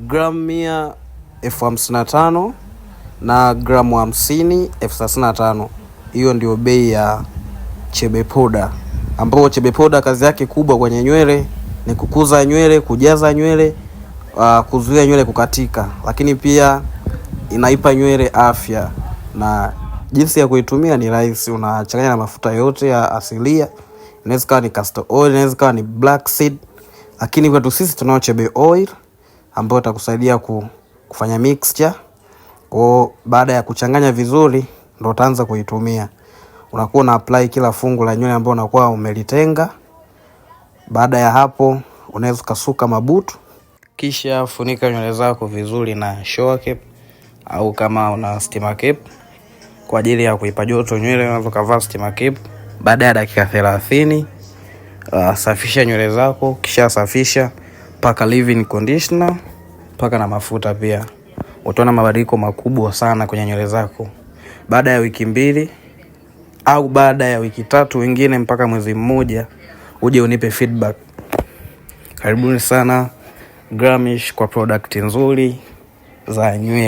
gramu 100 $55,000 na gramu 50 $35,000. Hiyo ndio bei ya Chebe Poda, ambapo Chebe Poda kazi yake kubwa kwenye nywele ni kukuza nywele, kujaza nywele, kuzuia nywele kukatika, lakini pia inaipa nywele afya. Na jinsi ya kuitumia ni rahisi, unachanganya na mafuta yote ya asilia. Inaweza kuwa ni castor oil, inaweza kuwa ni black seed, lakini kwetu sisi tunao Chebe oil ambayo itakusaidia kufanya mixture. Kwa baada ya kuchanganya vizuri ndio utaanza kuitumia. Unakuwa na apply kila fungu la nywele ambalo unakuwa umelitenga. Baada ya hapo unaweza kusuka mabutu, kisha funika nywele zako vizuri na shower cap au kama una steamer cap kwa ajili ya kuipa joto nywele, unaweza kuvaa steamer cap. Baada ya dakika 30 safisha nywele zako, kisha safisha paka leave-in conditioner, paka na mafuta pia. Utaona mabadiliko makubwa sana kwenye nywele zako. Baada ya wiki 2 au baada ya wiki 3, wengine mpaka mwezi mmoja, uje unipe feedback. Karibuni sana Gramish kwa product nzuri za nywele.